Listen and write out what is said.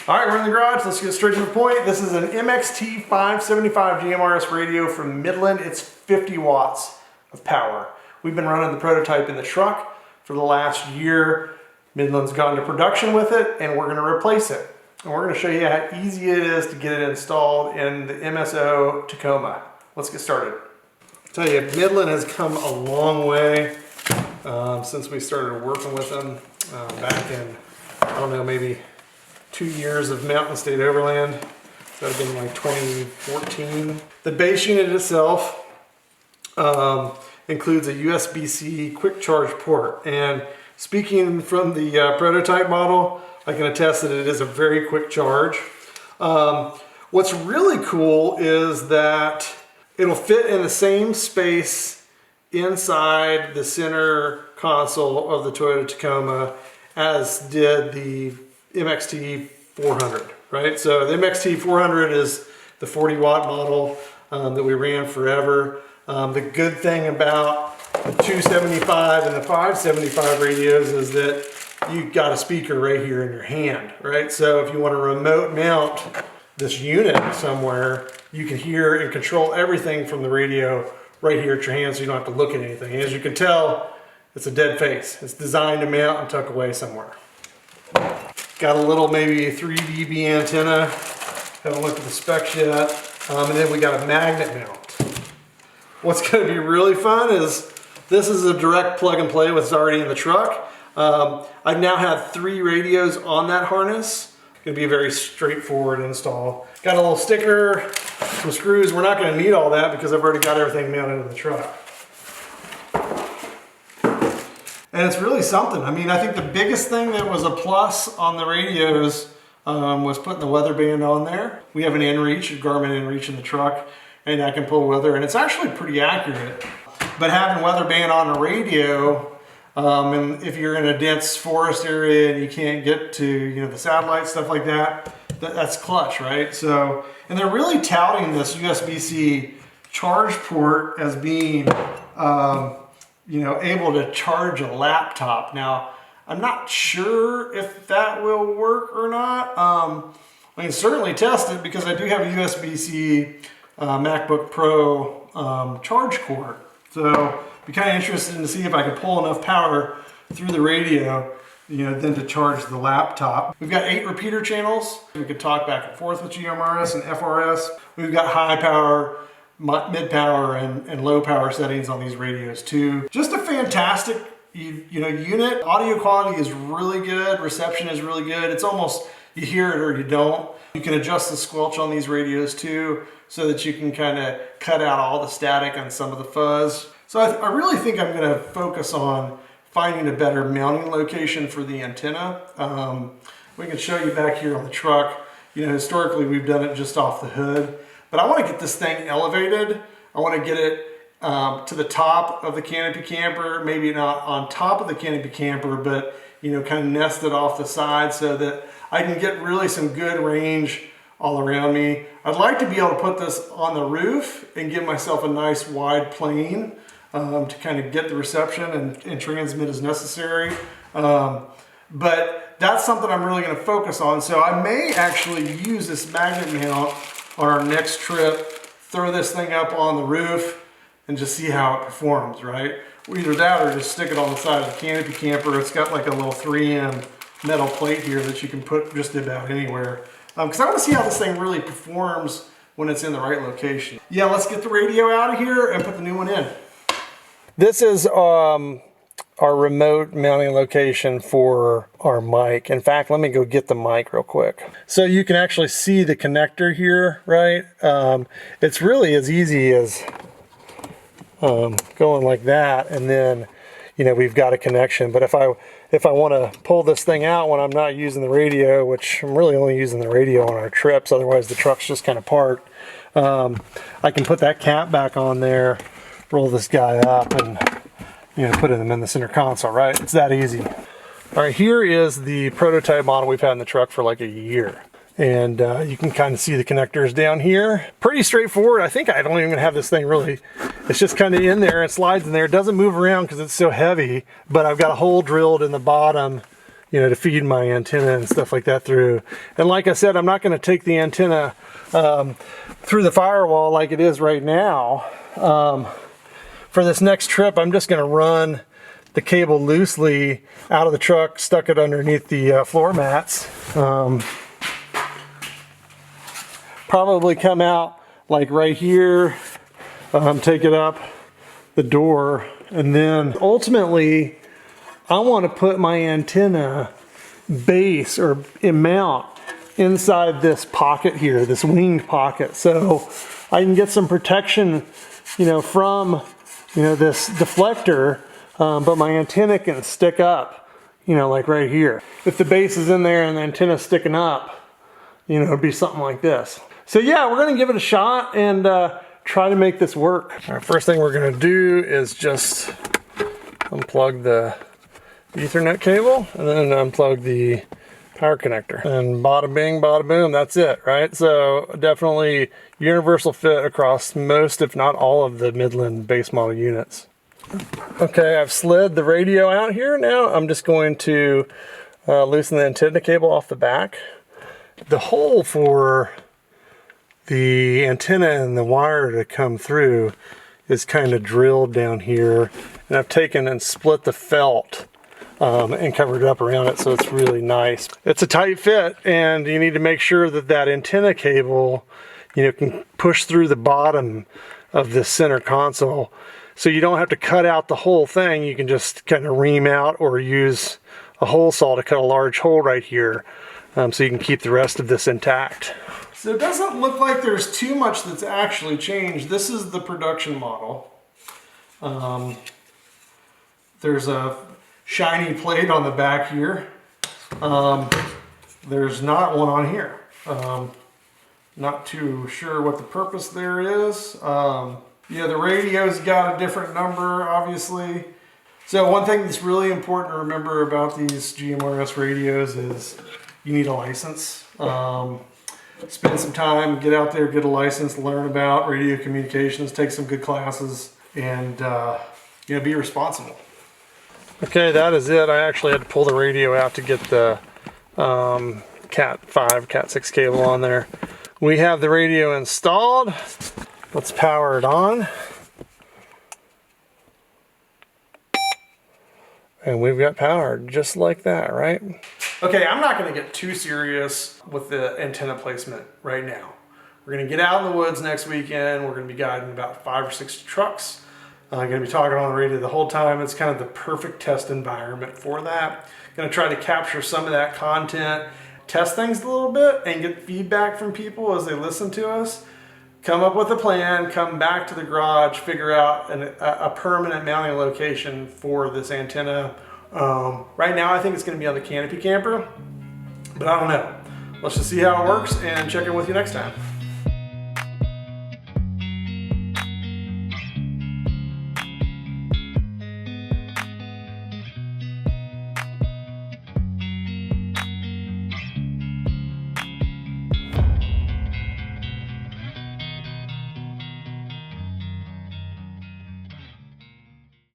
All right, we're in the garage. Let's get straight to the point. This is an MXT575 GMRS radio from Midland. It's 50 watts of power. We've been running the prototype in the truck for the last year. Midland's gone to production with it, and we're going to replace it. And we're going to show you how easy it is to get it installed in the MSO Tacoma. Let's get started. I'll tell you, Midland has come a long way since we started working with them back in, I don't know, maybe 2 years of Mountain State Overland. That would have been like 2014. The base unit itself includes a USB-C quick charge port. And speaking from the prototype model, I can attest that it is a very quick charge. What's really cool is that it'll fit in the same space inside the center console of the Toyota Tacoma as did the MXT400, right? So the MXT400 is the 40 watt model that we ran forever. The good thing about the 275 and the 575 radios is that you've got a speaker right here in your hand, right? So if you want to remote mount this unit somewhere, you can hear and control everything from the radio right here at your hand, so you don't have to look at anything. As you can tell, it's a dead face. It's designed to mount and tuck away somewhere. Got a little maybe 3 dB antenna. Haven't looked at the specs yet. And then we got a magnet mount. What's going to be really fun is this is a direct plug and play what's already in the truck. I've now had 3 radios on that harness. It's going to be a very straightforward install. Got a little sticker, some screws. We're not going to need all that because I've already got everything mounted in the truck. And it's really something. I mean, I think the biggest thing that was a plus on the radios was putting the weather band on there. We have an inReach, a Garmin inReach in the truck, and I can pull weather, and it's actually pretty accurate. But having weather band on a radio, and if you're in a dense forest area and you can't get to the satellite, stuff like that, that's clutch, right? So, and they're really touting this USB-C charge port as being able to charge a laptop. Now, I'm not sure if that will work or not. I can certainly test it because I do have a USB-C MacBook Pro charge cord. So, be kind of interested to see if I can pull enough power through the radio, then to charge the laptop. We've got 8 repeater channels. We could talk back and forth with GMRS and FRS. We've got high power, mid power, and low power settings on these radios too. Just a fantastic unit. Audio quality is really good. Reception is really good. It's almost, you hear it or you don't. You can adjust the squelch on these radios too, so that you can kind of cut out all the static and some of the fuzz. So I really think I'm going to focus on finding a better mounting location for the antenna. We can show you back here on the truck. Historically we've done it just off the hood. But I want to get this thing elevated. I want to get it to the top of the canopy camper, maybe not on top of the canopy camper, but kind of nested off the side so that I can get really some good range all around me. I'd like to be able to put this on the roof and give myself a nice wide plane to kind of get the reception and transmit as necessary. But that's something I'm really going to focus on. So I may actually use this magnet mount on our next trip, throw this thing up on the roof and just see how it performs, right? Either that or just stick it on the side of the canopy camper. It's got like a little 3M metal plate here that you can put just about anywhere. Because I want to see how this thing really performs when it's in the right location. Yeah, let's get the radio out of here and put the new one in. This is our remote mounting location for our mic. In fact, let me go get the mic real quick. So you can actually see the connector here, right? It's really as easy as going like that, and then we've got a connection. But if I want to pull this thing out when I'm not using the radio, which I'm really only using the radio on our trips, otherwise the truck's just kind of parked, I can put that cap back on there, roll this guy up, and put him in the center console, right? It's that easy. All right, here is the prototype model we've had in the truck for like a year. And you can kind of see the connectors down here. Pretty straightforward. I think I don't even have this thing really. It's just kind of in there. It slides in there. It doesn't move around because it's so heavy, but I've got a hole drilled in the bottom you know, to feed my antenna and stuff like that through. And like I said, I'm not going to take the antenna through the firewall like it is right now. For this next trip, I'm just going to run the cable loosely out of the truck, stuck it underneath the floor mats. Probably come out like right here, take it up the door, and then ultimately I want to put my antenna base or mount inside this pocket here, this winged pocket, so I can get some protection, you know, from, you know, this deflector, but my antenna can stick up, you know, like right here. If the base is in there and the antenna's sticking up, you know, it'd be something like this. So yeah, we're gonna give it a shot and try to make this work. All right, first thing we're gonna do is just unplug the Ethernet cable and then unplug the power connector. And bada bing, bada boom, that's it, right? So definitely universal fit across most, if not all, of the Midland base model units. Okay, I've slid the radio out here. Now I'm just going to loosen the antenna cable off the back. The hole for the antenna and the wire to come through is kind of drilled down here, and I've taken and split the felt and covered it up around it, so it's really nice. It's a tight fit, and you need to make sure that that antenna cable, you know, can push through the bottom of the center console, so you don't have to cut out the whole thing. You can just kind of ream out or use a hole saw to cut a large hole right here, so you can keep the rest of this intact. So it doesn't look like there's too much that's actually changed. This is the production model. There's a shiny plate on the back here. There's not one on here. Not too sure what the purpose there is. Yeah, the radio's got a different number, obviously. So one thing that's really important to remember about these GMRS radios is you need a license. Spend some time, get out there, get a license, learn about radio communications, take some good classes, and you know, be responsible. Okay, that is it. I actually had to pull the radio out to get the Cat 5, Cat 6 cable on there. We have the radio installed. Let's power it on. And we've got power just like that, right? Okay, I'm not gonna get too serious with the antenna placement right now. We're gonna get out in the woods next weekend. We're gonna be guiding about 5 or 6 trucks. I'm gonna be talking on the radio the whole time. It's kind of the perfect test environment for that. Gonna try to capture some of that content, test things a little bit, and get feedback from people as they listen to us. Come up with a plan, come back to the garage, figure out a permanent mounting location for this antenna. Right now I think it's going to be on the canopy camper, but I don't know. Let's just see how it works and check in with you next time.